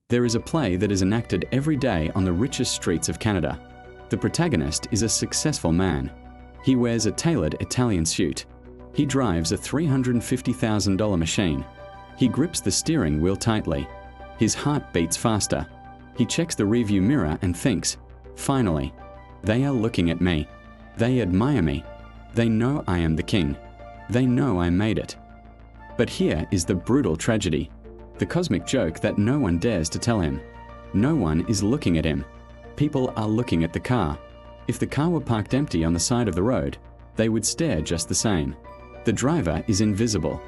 There is a play that is enacted every day on the richest streets of Canada. The protagonist is a successful man. He wears a tailored Italian suit. He drives a $350,000 machine. He grips the steering wheel tightly. His heart beats faster. He checks the rearview mirror and thinks, finally, they are looking at me. They admire me. They know I am the king. They know I made it. But here is the brutal tragedy, the cosmic joke that no one dares to tell him. No one is looking at him. People are looking at the car. If the car were parked empty on the side of the road, they would stare just the same. The driver is invisible.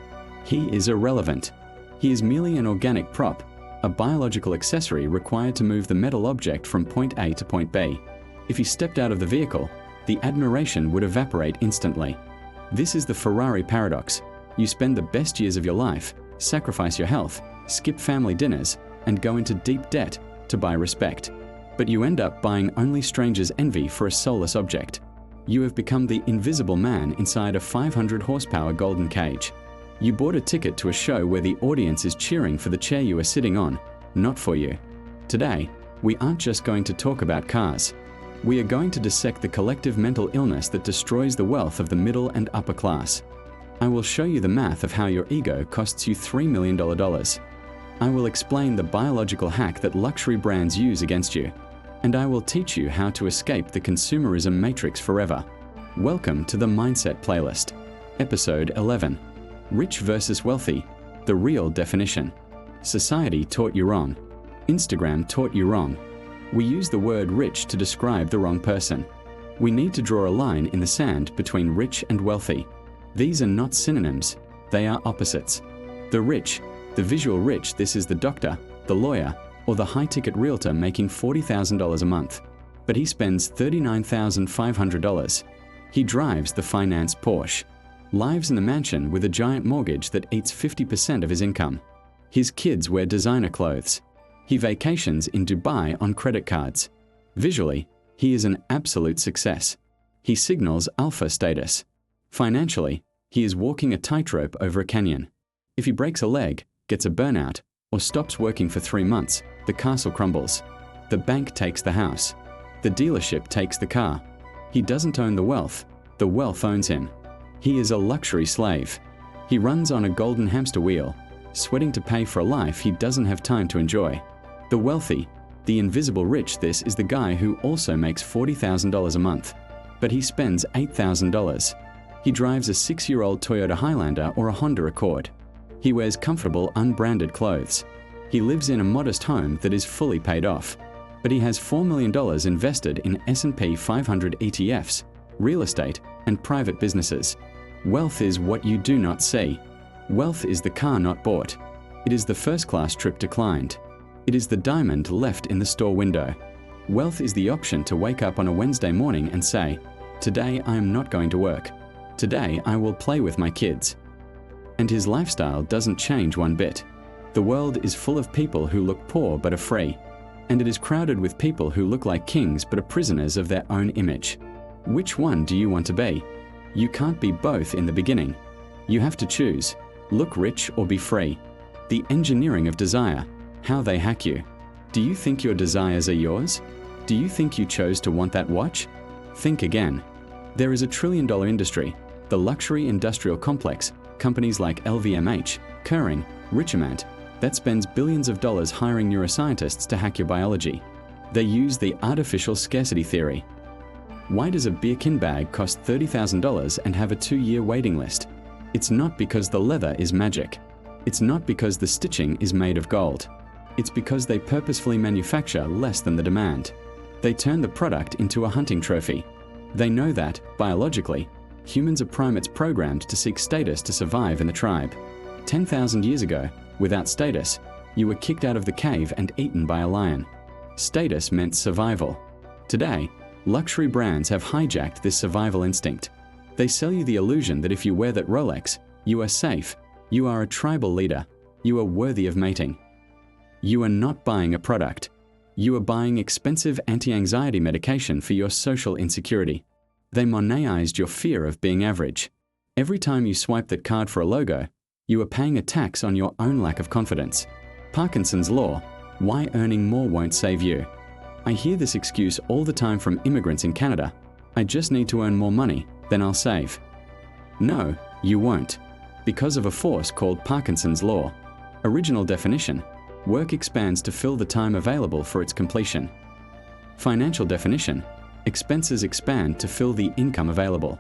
He is irrelevant. He is merely an organic prop, a biological accessory required to move the metal object from point A to point B. If he stepped out of the vehicle, the admiration would evaporate instantly. This is the Ferrari paradox. You spend the best years of your life, sacrifice your health, skip family dinners, and go into deep debt to buy respect. But you end up buying only strangers' envy for a soulless object. You have become the invisible man inside a 500 horsepower golden cage. You bought a ticket to a show where the audience is cheering for the chair you are sitting on, not for you. Today, we aren't just going to talk about cars. We are going to dissect the collective mental illness that destroys the wealth of the middle and upper class. I will show you the math of how your ego costs you $3 million. I will explain the biological hack that luxury brands use against you. And I will teach you how to escape the consumerism matrix forever. Welcome to the Mindset Playlist. Episode 11. Rich versus wealthy. The real definition. Society taught you wrong. Instagram taught you wrong. We use the word rich to describe the wrong person. We need to draw a line in the sand between rich and wealthy. These are not synonyms. They are opposites. The rich, the visual rich, this is the doctor, the lawyer, or the high-ticket realtor making $40,000 a month. But he spends $39,500. He drives the financed Porsche, lives in the mansion with a giant mortgage that eats 50% of his income. His kids wear designer clothes. He vacations in Dubai on credit cards. Visually, he is an absolute success. He signals alpha status. Financially, he is walking a tightrope over a canyon. If he breaks a leg, gets a burnout, or stops working for 3 months, the castle crumbles. The bank takes the house. The dealership takes the car. He doesn't own the wealth owns him. He is a luxury slave. He runs on a golden hamster wheel, sweating to pay for a life he doesn't have time to enjoy. The wealthy, the invisible rich, this is the guy who also makes $40,000 a month, but he spends $8,000. He drives a 6-year-old Toyota Highlander or a Honda Accord. He wears comfortable, unbranded clothes. He lives in a modest home that is fully paid off, but he has $4 million invested in S&P 500 ETFs, real estate, and private businesses. Wealth is what you do not see. Wealth is the car not bought. It is the first-class trip declined. It is the diamond left in the store window. Wealth is the option to wake up on a Wednesday morning and say, today I am not going to work. Today I will play with my kids. And his lifestyle doesn't change one bit. The world is full of people who look poor but are free, and it is crowded with people who look like kings but are prisoners of their own image. Which one do you want to be? You can't be both in the beginning. You have to choose, look rich or be free. The engineering of desire, how they hack you. Do you think your desires are yours? Do you think you chose to want that watch? Think again. There is a $1 trillion industry, the luxury industrial complex, companies like LVMH, Kering, Richemont, that spends billions of dollars hiring neuroscientists to hack your biology. They use the artificial scarcity theory. Why does a Birkin bag cost $30,000 and have a 2-year waiting list? It's not because the leather is magic. It's not because the stitching is made of gold. It's because they purposefully manufacture less than the demand. They turn the product into a hunting trophy. They know that, biologically, humans are primates programmed to seek status to survive in the tribe. 10,000 years ago, without status, you were kicked out of the cave and eaten by a lion. Status meant survival. Today, luxury brands have hijacked this survival instinct. They sell you the illusion that if you wear that Rolex, you are safe, you are a tribal leader, you are worthy of mating. You are not buying a product. You are buying expensive anti-anxiety medication for your social insecurity. They Monetized your fear of being average. Every time you swipe that card for a logo, you are paying a tax on your own lack of confidence. Parkinson's law, Why earning more won't save you. I hear this excuse all the time from immigrants in Canada. I just need to earn more money, then I'll save. No, you won't. Because of a force called Parkinson's law. Original definition: work expands to fill the time available for its completion. Financial definition: expenses expand to fill the income available.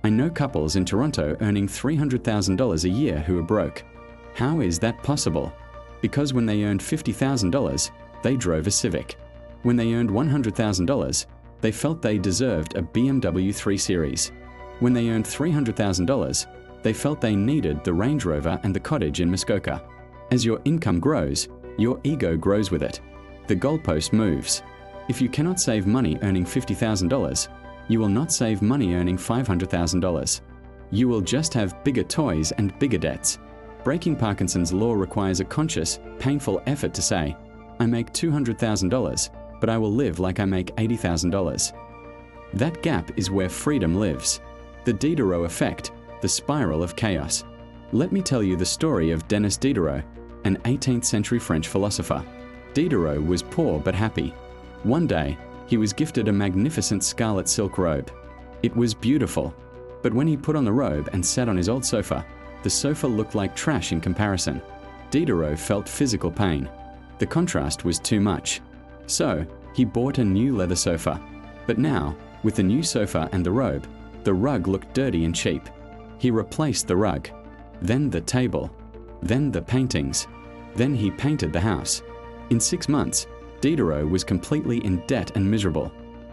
I know couples in Toronto earning $300,000 a year who are broke. How is that possible? Because when they earned $50,000, they drove a Civic. When they earned $100,000, they felt they deserved a BMW 3 Series. When they earned $300,000, they felt they needed the Range Rover and the cottage in Muskoka. As your income grows, your ego grows with it. The goalpost moves. If you cannot save money earning $50,000, you will not save money earning $500,000. You will just have bigger toys and bigger debts. Breaking Parkinson's law requires a conscious, painful effort to say, I make $200,000, but I will live like I make $80,000. That gap is where freedom lives. The Diderot effect, the spiral of chaos. Let me tell you the story of Denis Diderot, an 18th century French philosopher. Diderot was poor but happy. One day, he was gifted a magnificent scarlet silk robe. It was beautiful, but when he put on the robe and sat on his old sofa, the sofa looked like trash in comparison. Diderot felt physical pain. The contrast was too much. So, he bought a new leather sofa. But now, with the new sofa and the robe, the rug looked dirty and cheap. He replaced the rug, then the table, then the paintings, then he painted the house. In 6 months, Diderot was completely in debt and miserable.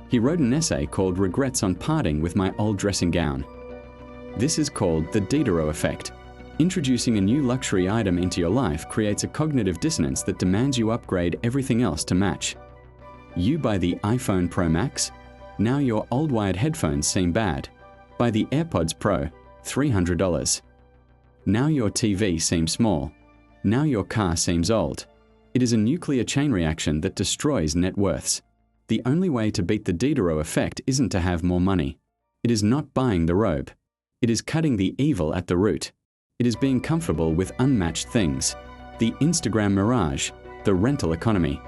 He wrote an essay called Regrets on Parting with My Old Dressing Gown. This is called the Diderot effect. Introducing a new luxury item into your life creates a cognitive dissonance that demands you upgrade everything else to match. You buy the iPhone Pro Max? Now your old wired headphones seem bad. Buy the AirPods Pro, $300. Now your TV seems small. Now your car seems old. It is a nuclear chain reaction that destroys net worths. The only way to beat the Diderot effect isn't to have more money. It is not buying the robe. It is cutting the evil at the root. It is being comfortable with unmatched things. The Instagram mirage, the rental economy.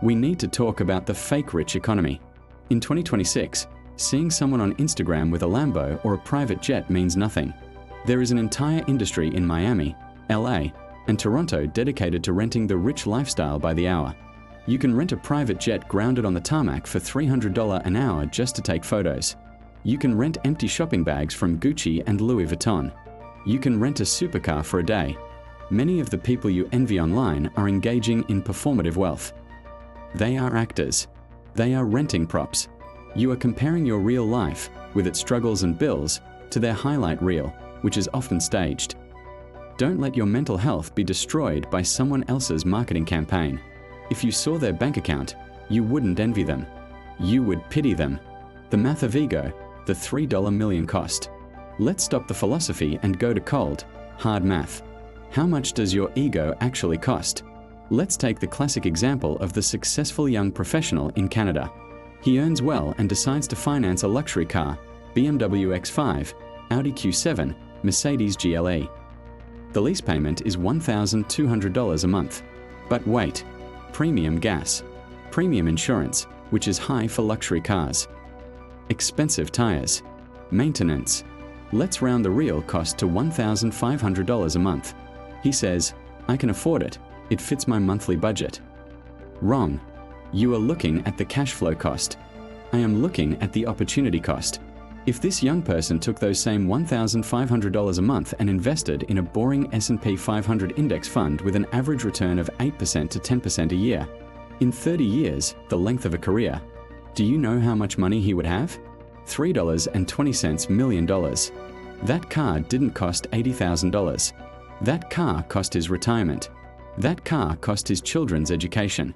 We need to talk about the fake rich economy. In 2026, seeing someone on Instagram with a Lambo or a private jet means nothing. There is an entire industry in Miami, LA, and Toronto dedicated to renting the rich lifestyle by the hour. You can rent a private jet grounded on the tarmac for $300 an hour just to take photos. You can rent empty shopping bags from Gucci and Louis Vuitton. You can rent a supercar for a day. Many of the people you envy online are engaging in performative wealth. They are actors. They are renting props. You are comparing your real life, with its struggles and bills, to their highlight reel, which is often staged. Don't let your mental health be destroyed by someone else's marketing campaign. If you saw their bank account, you wouldn't envy them. You would pity them. The math of ego, the $3 million cost. Let's stop the philosophy and go to cold, hard math. How much does your ego actually cost? Let's take the classic example of the successful young professional in Canada. He earns well and decides to finance a luxury car, BMW X5, Audi Q7, Mercedes GLE. The lease payment is $1,200 a month. But wait, premium gas, premium insurance, which is high for luxury cars, expensive tires, maintenance. Let's round the real cost to $1,500 a month. He says, I can afford it. It fits my monthly budget. Wrong. You are looking at the cash flow cost. I am looking at the opportunity cost. If this young person took those same $1,500 a month and invested in a boring S&P 500 index fund with an average return of 8% to 10% a year, in 30 years, the length of a career, do you know how much money he would have? $3.20 million. That car didn't cost $80,000. That car cost his retirement. That car cost his children's education.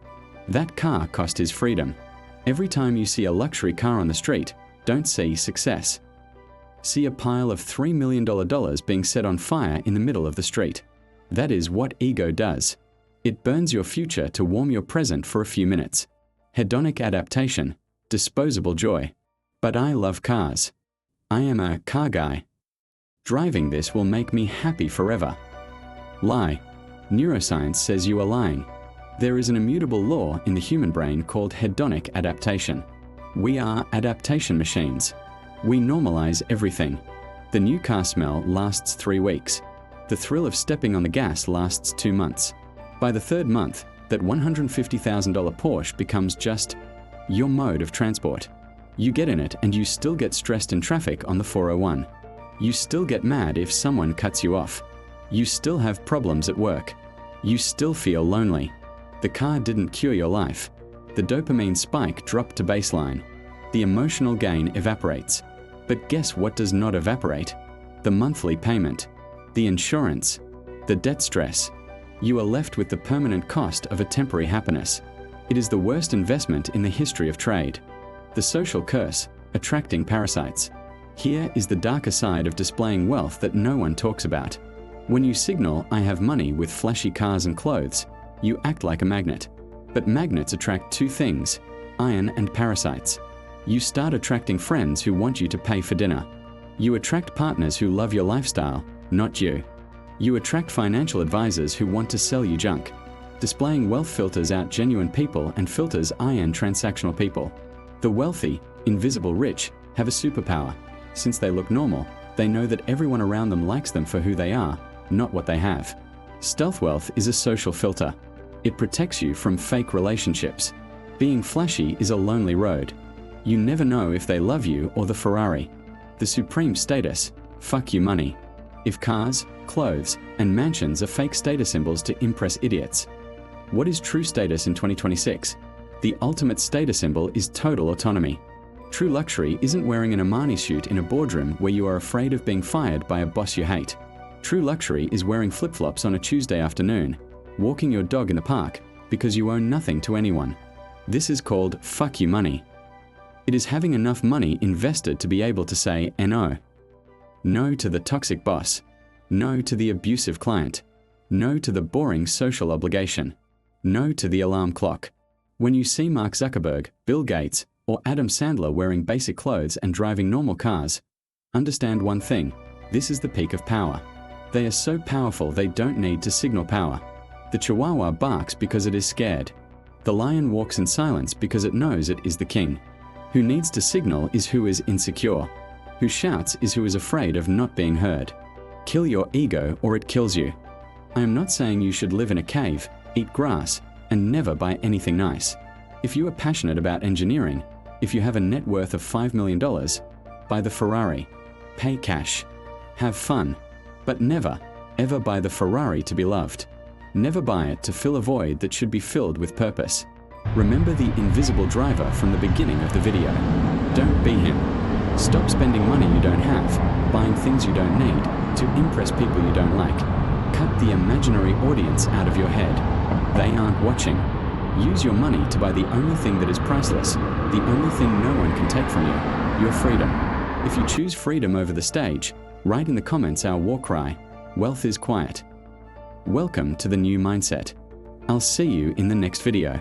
That car cost his freedom. Every time you see a luxury car on the street, don't see success. See a pile of $3 million being set on fire in the middle of the street. That is what ego does. It burns your future to warm your present for a few minutes. Hedonic adaptation, disposable joy. But I love cars. I am a car guy. Driving this will make me happy forever. Lie. Neuroscience says you are lying. There is an immutable law in the human brain called hedonic adaptation. We are adaptation machines. We normalize everything. The new car smell lasts 3 weeks. The thrill of stepping on the gas lasts 2 months. By the 3rd month, that $150,000 Porsche becomes just your mode of transport. You get in it and you still get stressed in traffic on the 401. You still get mad if someone cuts you off. You still have problems at work. You still feel lonely. The car didn't cure your life. The dopamine spike dropped to baseline. The emotional gain evaporates. But guess what does not evaporate? The monthly payment, the insurance, the debt stress. You are left with the permanent cost of a temporary happiness. It is the worst investment in the history of trade. The social curse, attracting parasites. Here is the darker side of displaying wealth that no one talks about. When you signal, "I have money" with flashy cars and clothes, you act like a magnet. But magnets attract 2 things, iron and parasites. You start attracting friends who want you to pay for dinner. You attract partners who love your lifestyle, not you. You attract financial advisors who want to sell you junk. Displaying wealth filters out genuine people and filters iron transactional people. The wealthy, invisible rich, have a superpower. Since they look normal, they know that everyone around them likes them for who they are, not what they have. Stealth wealth is a social filter. It protects you from fake relationships. Being flashy is a lonely road. You never know if they love you or the Ferrari. The supreme status, fuck you money. If cars, clothes, and mansions are fake status symbols to impress idiots. What is true status in 2026? The ultimate status symbol is total autonomy. True luxury isn't wearing an Armani suit in a boardroom where you are afraid of being fired by a boss you hate. True luxury is wearing flip-flops on a Tuesday afternoon, walking your dog in the park because you owe nothing to anyone. This is called fuck you money. It is having enough money invested to be able to say no. No to the toxic boss. No to the abusive client. No to the boring social obligation. No to the alarm clock. When you see Mark Zuckerberg, Bill Gates, or Adam Sandler wearing basic clothes and driving normal cars, understand one thing: this is the peak of power. They are so powerful they don't need to signal power. The chihuahua barks because it is scared. The lion walks in silence because it knows it is the king. Who needs to signal is who is insecure. Who shouts is who is afraid of not being heard. Kill your ego or it kills you. I am not saying you should live in a cave, eat grass, and never buy anything nice. If you are passionate about engineering, if you have a net worth of $5 million, buy the Ferrari. Pay cash. Have fun. But never, ever buy the Ferrari to be loved. Never buy it to fill a void that should be filled with purpose. Remember the invisible driver from the beginning of the video. Don't be him. Stop spending money you don't have, buying things you don't need, to impress people you don't like. Cut the imaginary audience out of your head. They aren't watching. Use your money to buy the only thing that is priceless, the only thing no one can take from you, your freedom. If you choose freedom over the stage, write in the comments our war cry: wealth is quiet. Welcome to the new mindset. I'll see you in the next video.